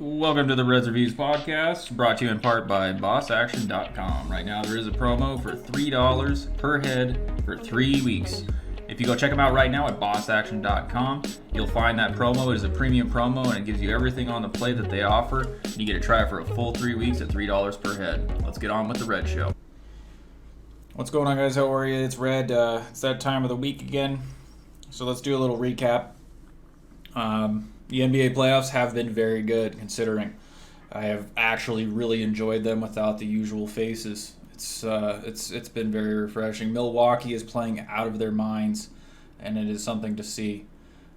Welcome to the Reds Reviews podcast, brought to you in part by BossAction.com. Right now there is a promo for $3 per head for 3 weeks. If you go check them out right now at BossAction.com, you'll find that promo. It is a premium promo and it gives you everything on the plate that they offer. You get to try it for a full 3 weeks at $3 per head. Let's get on with the Red Show. What's going on, guys? How are you? It's Red. It's that time of the week again. So let's do a little recap. The NBA playoffs have been very good, considering I have actually really enjoyed them without the usual faces. It's been very refreshing. Milwaukee is playing out of their minds, and it is something to see.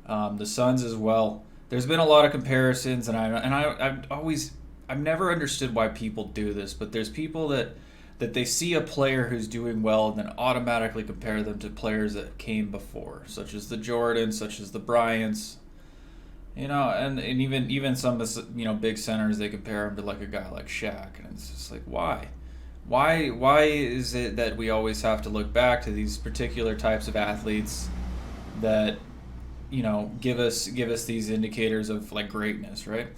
The Suns as well. There's been a lot of comparisons, and I've never understood why people do this, but there's people that they see a player who's doing well and then automatically compare them to players that came before, such as the Jordans, such as the Bryants. And even some big centers, they compare him to like a guy like Shaq, and it's just like, why? Why is it that we always have to look back to these particular types of athletes that give us these indicators of like greatness, right?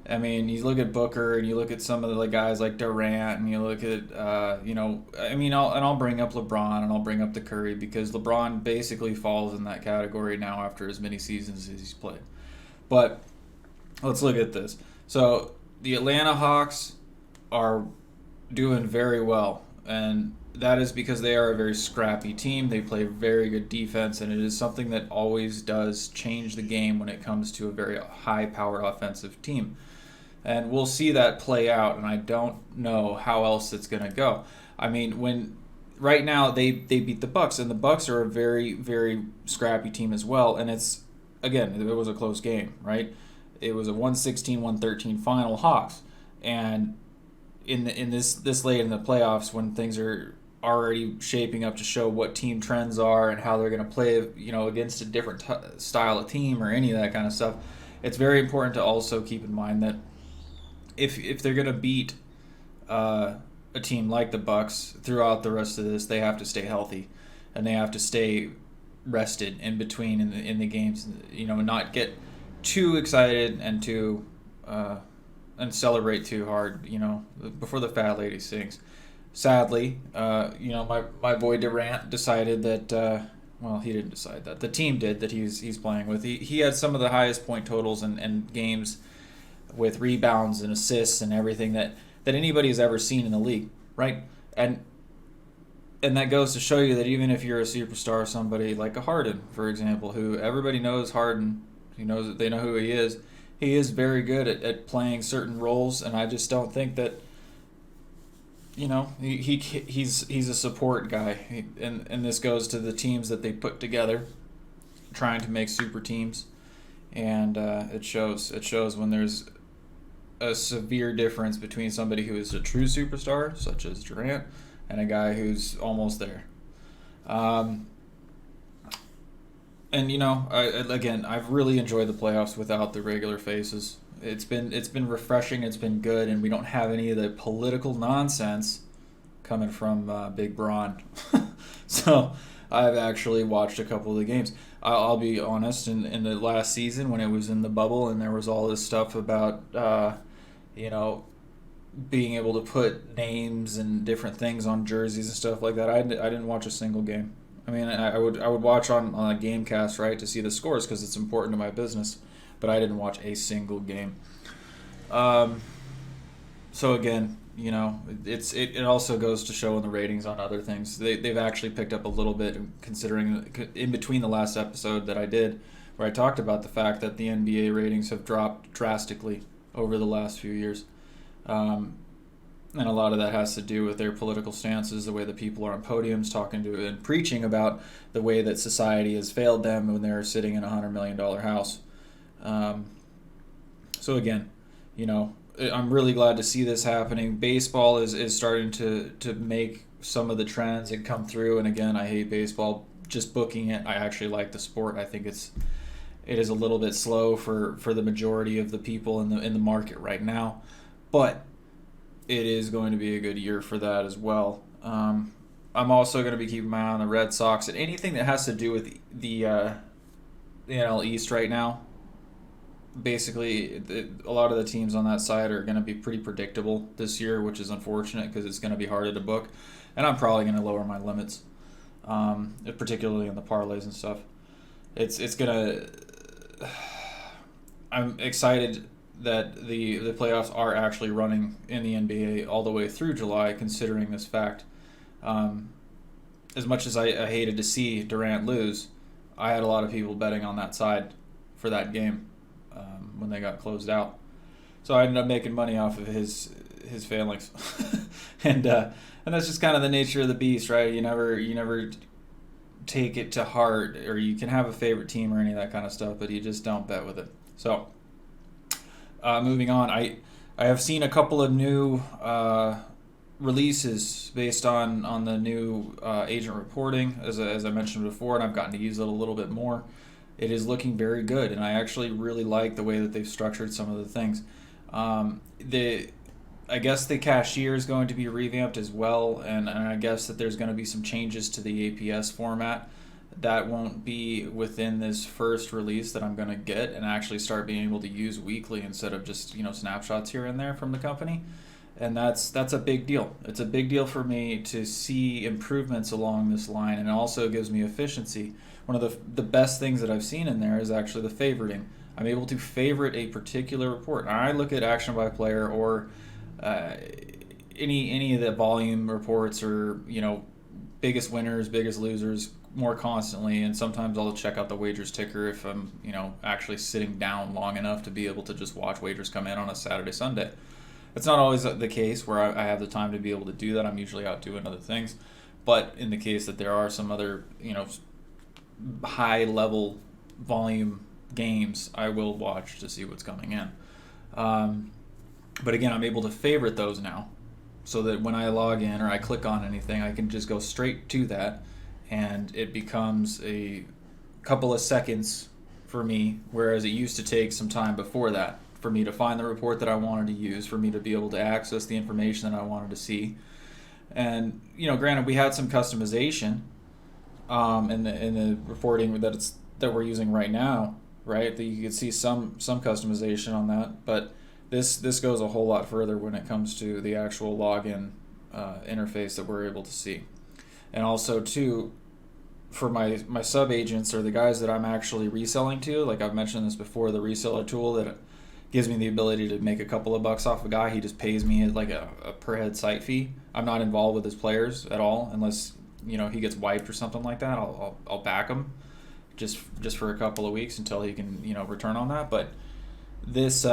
I mean, you look at Booker and you look at some of the guys like Durant, and you look at I'll bring up LeBron and I'll bring up the Curry, because LeBron basically falls in that category now after as many seasons as he's played. But let's look at this. So the Atlanta Hawks are doing very well, and that is because they are a very scrappy team. They play very good defense, and it is something that always does change the game when it comes to a very high-powered offensive team. And we'll see that play out, and I don't know how else it's going to go. I mean, right now they beat the Bucks, and the Bucks are a very, very scrappy team as well, and it was a close game, right? It was a 116-113 final Hawks. And in this late in the playoffs, when things are already shaping up to show what team trends are and how they're going to play, against a different style of team or any of that kind of stuff, it's very important to also keep in mind that if they're going to beat a team like the Bucks throughout the rest of this, they have to stay healthy, and they have to stay rested in between in the games, not get too excited and and celebrate too hard, before the fat lady sings. Sadly, my boy Durant decided that he didn't decide that. The team did that he's playing with. He had some of the highest point totals and games with rebounds and assists and everything that anybody has ever seen in the league, right? And that goes to show you that even if you're a superstar, somebody like a Harden, for example, who everybody knows Harden, they know who he is very good at playing certain roles, and I just don't think that, he's a support guy. And this goes to the teams that they put together, trying to make super teams, and it shows when there's a severe difference between somebody who is a true superstar, such as Durant, and a guy who's almost there. I've really enjoyed the playoffs without the regular faces. It's been refreshing. It's been good, and we don't have any of the political nonsense coming from Big Bron. So I've actually watched a couple of the games. I'll be honest. In the last season, when it was in the bubble and there was all this stuff about being able to put names and different things on jerseys and stuff like that, I didn't watch a single game. I mean, I would watch on a Gamecast, right, to see the scores because it's important to my business, but I didn't watch a single game. So again, it also goes to show in the ratings on other things. They've actually picked up a little bit, considering in between the last episode that I did, where I talked about the fact that the NBA ratings have dropped drastically over the last few years. And a lot of that has to do with their political stances, the way that people are on podiums talking to and preaching about the way that society has failed them when they're sitting in a $100 million house. So again, I'm really glad to see this happening. Baseball is starting to make some of the trends and come through. And again, I hate baseball. Just booking it, I actually like the sport. I think it is a little bit slow for the majority of the people in the market right now, but it is going to be a good year for that as well. I'm also going to be keeping my eye on the Red Sox and anything that has to do with the NL East right now. basically a lot of the teams on that side are going to be pretty predictable this year, which is unfortunate because it's going to be harder to book, and I'm probably going to lower my limits, particularly in the parlays and stuff. It's gonna. I'm excited that the playoffs are actually running in the NBA all the way through July, considering this fact. As much as I hated to see Durant lose, I had a lot of people betting on that side for that game when they got closed out. So I ended up making money off of his failings, and that's just kind of the nature of the beast, right? You never take it to heart, or you can have a favorite team or any of that kind of stuff, but you just don't bet with it. So moving on, I have seen a couple of new releases based on the new agent reporting, as I mentioned before, and I've gotten to use it a little bit more. It is looking very good, and I actually really like the way that they've structured some of the things. I guess the cashier is going to be revamped as well, and I guess that there's going to be some changes to the APS format that won't be within this first release that I'm going to get and actually start being able to use weekly instead of just snapshots here and there from the company. And that's a big deal. It's a big deal for me to see improvements along this line, and it also gives me efficiency. One of the best things that I've seen in there is actually the favoriting. I'm able to favorite a particular report. And I look at action by player or any of the volume reports, or biggest winners, biggest losers more constantly, and sometimes I'll check out the wagers ticker if I'm actually sitting down long enough to be able to just watch wagers come in on a Saturday, Sunday. It's not always the case where I have the time to be able to do that. I'm usually out doing other things. But in the case that there are some other, high level volume games, I will watch to see what's coming in. But again, I'm able to favorite those now, so that when I log in or I click on anything, I can just go straight to that, and it becomes a couple of seconds for me, whereas it used to take some time before that for me to find the report that I wanted to use, for me to be able to access the information that I wanted to see. And granted, we had some customization in the reporting that we're using right now, right? That you could see some customization on that, but this goes a whole lot further when it comes to the actual login interface that we're able to see. And also too, for my sub agents, or the guys that I'm actually reselling to, like I've mentioned this before, the reseller tool that gives me the ability to make a couple of bucks off a guy. He just pays me like a per head site fee. I'm not involved with his players at all, unless he gets wiped or something like that. I'll back him just for a couple of weeks until he can return on that. But this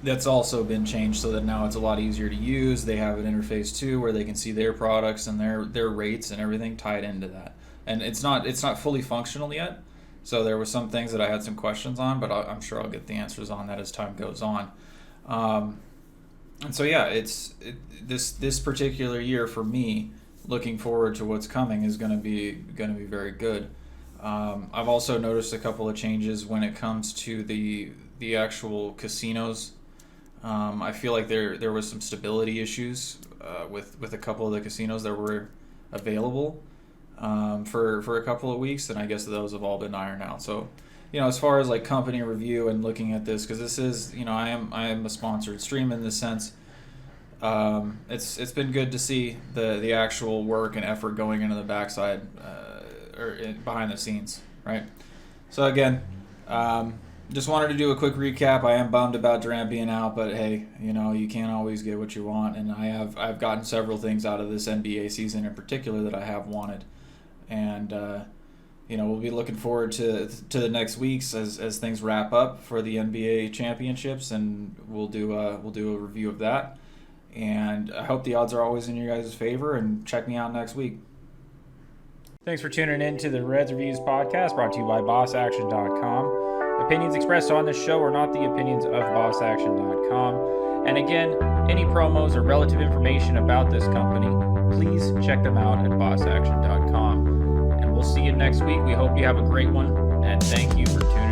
that's also been changed so that now it's a lot easier to use. They have an interface too where they can see their products and their rates and everything tied into that. And it's not fully functional yet. So there were some things that I had some questions on, but I'm sure I'll get the answers on that as time goes on. And so yeah, this particular year for me, looking forward to what's coming, is going to be very good. I've also noticed a couple of changes when it comes to the actual casinos. I feel like there was some stability issues with a couple of the casinos that were available for a couple of weeks, and I guess those have all been ironed out. So, as far as like company review and looking at this, because this is, I am a sponsored stream in this sense. It's been good to see the actual work and effort going into the backside or behind the scenes, right? So again, just wanted to do a quick recap. I am bummed about Durant being out, but hey, you can't always get what you want, and I've gotten several things out of this NBA season in particular that I have wanted. And we'll be looking forward to the next weeks as things wrap up for the NBA championships, and we'll do a review of that. And I hope the odds are always in your guys' favor, and check me out next week. Thanks for tuning in to the Reds Reviews podcast, brought to you by BossAction.com. Opinions expressed on this show are not the opinions of BossAction.com. And again, any promos or relative information about this company, please check them out at BossAction.com. And we'll see you next week. We hope you have a great one, and thank you for tuning in.